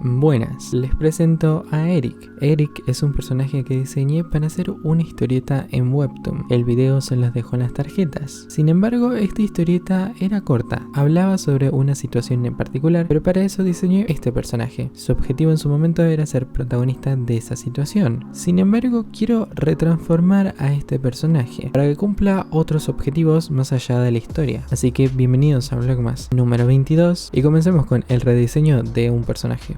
Buenas, les presento a Eric. Eric es un personaje que diseñé para hacer una historieta en Webtoon. El video se los dejo en las tarjetas. Sin embargo, esta historieta era corta. Hablaba sobre una situación en particular, pero para eso diseñé este personaje. Su objetivo en su momento era ser protagonista de esa situación. Sin embargo, quiero retransformar a este personaje para que cumpla otros objetivos más allá de la historia. Así que bienvenidos a Vlogmas número 22 y comencemos con el rediseño de un personaje.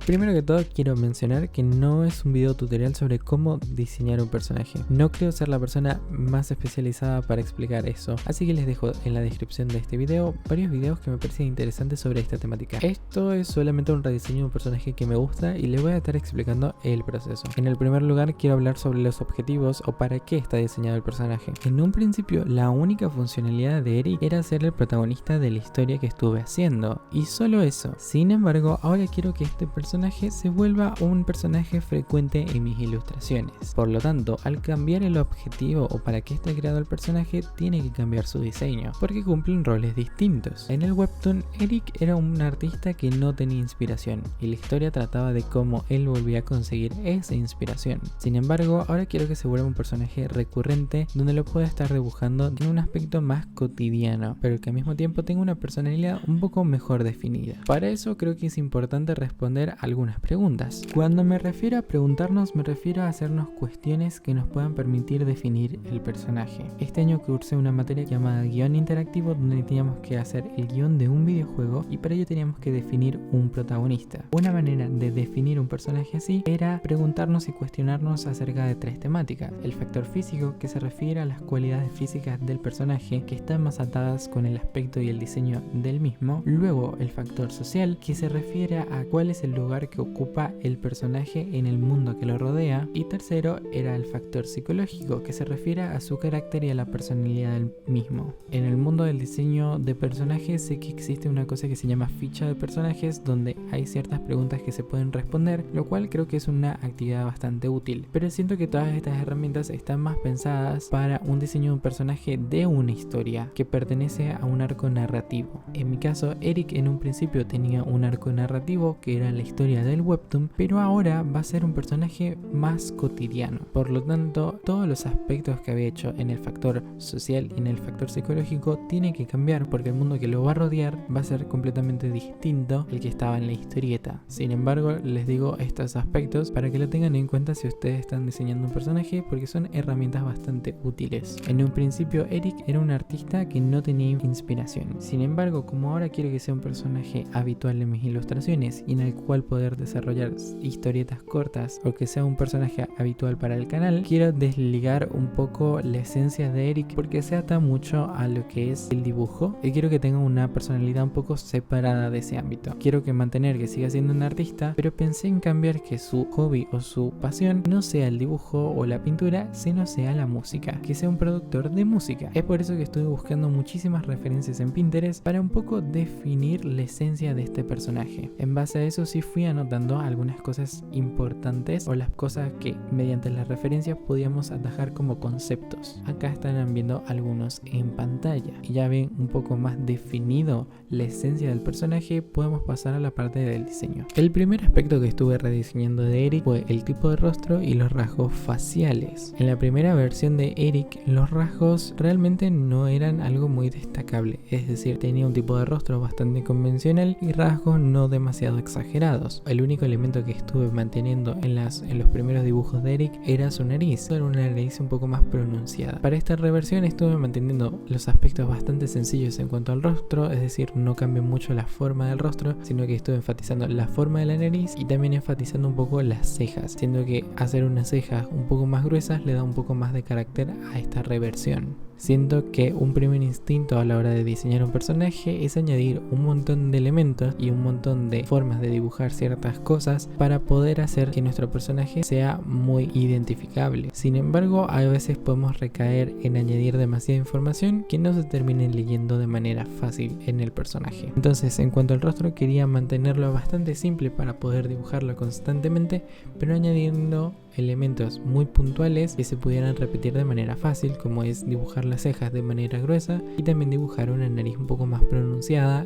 Primero que todo quiero mencionar que no es un video tutorial sobre cómo diseñar un personaje. No creo ser la persona más especializada para explicar eso, así que les dejo en la descripción de este video varios videos que me parecen interesantes sobre esta temática. Esto es solamente un rediseño de un personaje que me gusta y les voy a estar explicando el proceso. En el primer lugar quiero hablar sobre los objetivos o para qué está diseñado el personaje. En un principio la única funcionalidad de Eric era ser el protagonista de la historia que estuve haciendo y solo eso. Sin embargo, ahora quiero que este personaje se vuelva un personaje frecuente en mis ilustraciones. Por lo tanto, al cambiar el objetivo o para qué está creado el personaje, tiene que cambiar su diseño, porque cumplen roles distintos. En el webtoon, Eric era un artista que no tenía inspiración, y la historia trataba de cómo él volvía a conseguir esa inspiración. Sin embargo, ahora quiero que se vuelva un personaje recurrente, donde lo pueda estar dibujando en un aspecto más cotidiano, pero que al mismo tiempo tenga una personalidad un poco mejor definida. Para eso creo que es importante responder algunas preguntas. Cuando me refiero a preguntarnos, me refiero a hacernos cuestiones que nos puedan permitir definir el personaje. Este año cursé una materia llamada guión interactivo, donde teníamos que hacer el guión de un videojuego y para ello teníamos que definir un protagonista. Una manera de definir un personaje así era preguntarnos y cuestionarnos acerca de tres temáticas. El factor físico, que se refiere a las cualidades físicas del personaje que están más atadas con el aspecto y el diseño del mismo. Luego el factor social, que se refiere a cuál es el lugar que ocupa el personaje en el mundo que lo rodea. Y tercero era el factor psicológico, que se refiere a su carácter y a la personalidad del mismo. En el mundo del diseño de personajes sé que existe una cosa que se llama ficha de personajes, donde hay ciertas preguntas que se pueden responder, lo cual creo que es una actividad bastante útil, pero siento que todas estas herramientas están más pensadas para un diseño de un personaje de una historia que pertenece a un arco narrativo. En mi caso, Eric en un principio tenía un arco narrativo que era la historia del webtoon, pero ahora va a ser un personaje más cotidiano. Por lo tanto, todos los aspectos que había hecho en el factor social y en el factor psicológico tienen que cambiar, porque el mundo que lo va a rodear va a ser completamente distinto al que estaba en la historieta. Sin embargo, les digo estos aspectos para que lo tengan en cuenta si ustedes están diseñando un personaje, porque son herramientas bastante útiles. En un principio, Eric era un artista que no tenía inspiración. Sin embargo, como ahora quiero que sea un personaje habitual en mis ilustraciones y en el cual poder desarrollar historietas cortas o que sea un personaje habitual para el canal, quiero desligar un poco la esencia de Eric porque se ata mucho a lo que es el dibujo y quiero que tenga una personalidad un poco separada de ese ámbito. Quiero mantener que siga siendo un artista, pero pensé en cambiar que su hobby o su pasión no sea el dibujo o la pintura, sino sea la música, que sea un productor de música. Es por eso que estoy buscando muchísimas referencias en Pinterest para un poco definir la esencia de este personaje. En base a eso sí fui anotando algunas cosas importantes o las cosas que mediante las referencias podíamos atajar como conceptos. Acá están viendo algunos en pantalla y ya ven un poco más definido la esencia del personaje. Podemos pasar a la parte del diseño. El primer aspecto que estuve rediseñando de Eric fue el tipo de rostro y los rasgos faciales. En la primera versión de Eric los rasgos realmente no eran algo muy destacable, es decir, tenía un tipo de rostro bastante convencional y rasgos no demasiado exagerados. El único elemento que estuve manteniendo en los primeros dibujos de Eric era su nariz. Era una nariz un poco más pronunciada. Para esta reversión estuve manteniendo los aspectos bastante sencillos en cuanto al rostro, es decir, no cambió mucho la forma del rostro, sino que estuve enfatizando la forma de la nariz y también enfatizando un poco las cejas, siendo que hacer unas cejas un poco más gruesas le da un poco más de carácter a esta reversión. Siento que un primer instinto a la hora de diseñar un personaje es añadir un montón de elementos y un montón de formas de dibujar ciertas cosas para poder hacer que nuestro personaje sea muy identificable. Sin embargo, a veces podemos recaer en añadir demasiada información que no se termine leyendo de manera fácil en el personaje. Entonces, en cuanto al rostro, quería mantenerlo bastante simple para poder dibujarlo constantemente, pero añadiendo elementos muy puntuales que se pudieran repetir de manera fácil, como es dibujar las cejas de manera gruesa y también dibujar una nariz un poco más pronunciada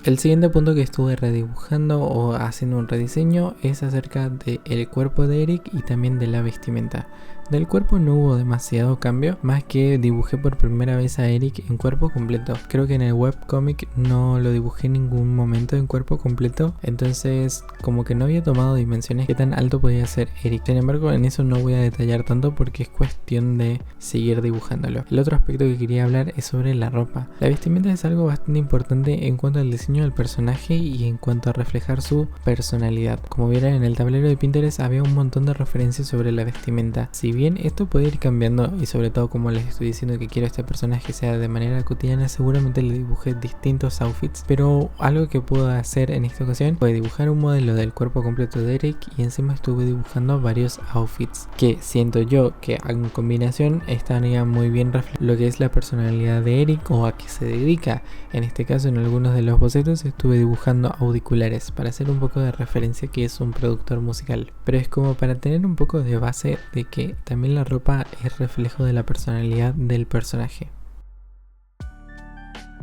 El siguiente punto que estuve redibujando o haciendo un rediseño es acerca del cuerpo de Eric y también de la vestimenta. Del cuerpo no hubo demasiado cambio, más que dibujé por primera vez a Eric en cuerpo completo. Creo que en el webcomic no lo dibujé en ningún momento en cuerpo completo, entonces como que no había tomado dimensiones qué tan alto podía ser Eric. Sin embargo, en eso no voy a detallar tanto porque es cuestión de seguir dibujándolo. El otro aspecto que quería hablar es sobre la ropa. La vestimenta es algo bastante importante en cuanto al diseño del personaje y en cuanto a reflejar su personalidad. Como vieron en el tablero de Pinterest había un montón de referencias sobre la vestimenta. Si bien esto puede ir cambiando y sobre todo como les estoy diciendo que quiero este personaje sea de manera cotidiana, seguramente le dibujé distintos outfits, pero algo que pude hacer en esta ocasión fue dibujar un modelo del cuerpo completo de Eric y encima estuve dibujando varios outfits que siento yo que en combinación estarían muy bien lo que es la personalidad de Eric o a qué se dedica. En este caso, en algunos de los bocetos estuve dibujando auriculares para hacer un poco de referencia que es un productor musical, pero es como para tener un poco de base de que también la ropa es reflejo de la personalidad del personaje.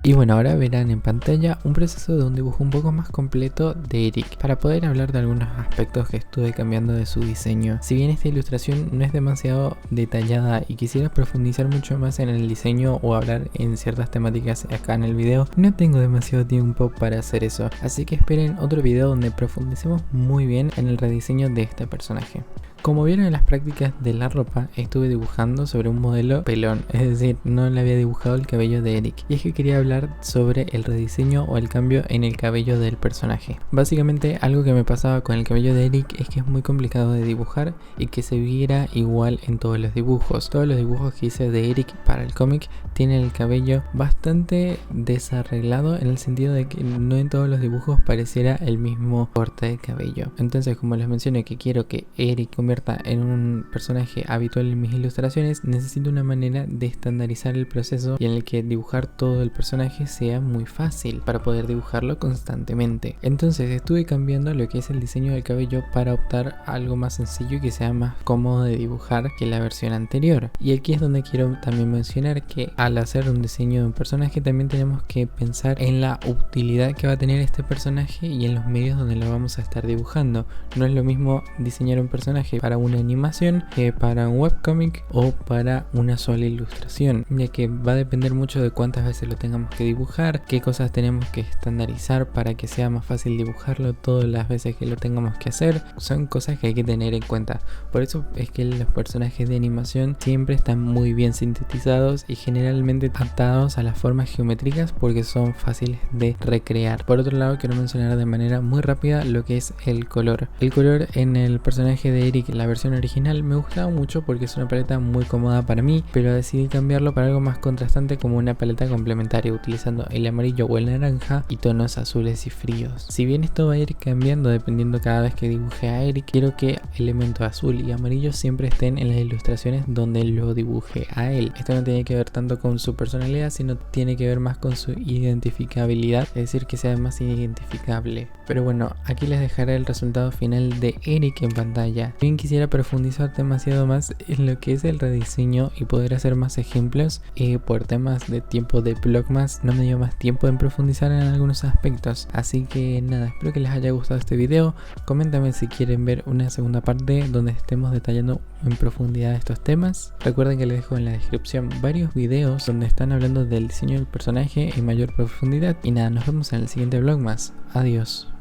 Y bueno, ahora verán en pantalla un proceso de un dibujo un poco más completo de Eric para poder hablar de algunos aspectos que estuve cambiando de su diseño. Si bien esta ilustración no es demasiado detallada y quisiera profundizar mucho más en el diseño o hablar en ciertas temáticas acá en el video, no tengo demasiado tiempo para hacer eso, así que esperen otro video donde profundicemos muy bien en el rediseño de este personaje. Como vieron en las prácticas de la ropa, estuve dibujando sobre un modelo pelón, es decir, no le había dibujado el cabello de Eric. Y es que quería hablar sobre el rediseño o el cambio en el cabello del personaje. Básicamente, algo que me pasaba con el cabello de Eric es que es muy complicado de dibujar y que se viera igual en todos los dibujos. Todos los dibujos que hice de Eric para el cómic tienen el cabello bastante desarreglado en el sentido de que no en todos los dibujos pareciera el mismo corte de cabello. Entonces, como les mencioné que quiero que Eric convierta en un personaje habitual en mis ilustraciones, necesito una manera de estandarizar el proceso y en el que dibujar todo el personaje sea muy fácil para poder dibujarlo constantemente. Entonces estuve cambiando lo que es el diseño del cabello para optar a algo más sencillo y que sea más cómodo de dibujar que la versión anterior. Y aquí es donde quiero también mencionar que al hacer un diseño de un personaje también tenemos que pensar en la utilidad que va a tener este personaje y en los medios donde lo vamos a estar dibujando. No es lo mismo diseñar un personaje para una animación que para un webcomic o para una sola ilustración, ya que va a depender mucho de cuántas veces lo tengamos que dibujar, qué cosas tenemos que estandarizar para que sea más fácil dibujarlo todas las veces que lo tengamos que hacer. Son cosas que hay que tener en cuenta. Por eso es que los personajes de animación siempre están muy bien sintetizados y generalmente atados a las formas geométricas porque son fáciles de recrear. Por otro lado, quiero mencionar de manera muy rápida lo que es el color. El color en el personaje de Eric, la versión original, me gustaba mucho porque es una paleta muy cómoda para mí, pero decidí cambiarlo para algo más contrastante como una paleta complementaria utilizando el amarillo o el naranja y tonos azules y fríos. Si bien esto va a ir cambiando dependiendo cada vez que dibuje a Eric, quiero que elementos azul y amarillo siempre estén en las ilustraciones donde lo dibuje a él. Esto no tiene que ver tanto con su personalidad, sino tiene que ver más con su identificabilidad, es decir, que sea más identificable. Pero bueno, aquí les dejaré el resultado final de Eric en pantalla. Bien, quisiera profundizar demasiado más en lo que es el rediseño y poder hacer más ejemplos, por temas de tiempo de Vlogmas no me dio más tiempo en profundizar en algunos aspectos, así que nada, espero que les haya gustado este video. Coméntame si quieren ver una segunda parte donde estemos detallando en profundidad estos temas. Recuerden que les dejo en la descripción varios videos donde están hablando del diseño del personaje en mayor profundidad y nada, nos vemos en el siguiente Vlogmas. Adiós.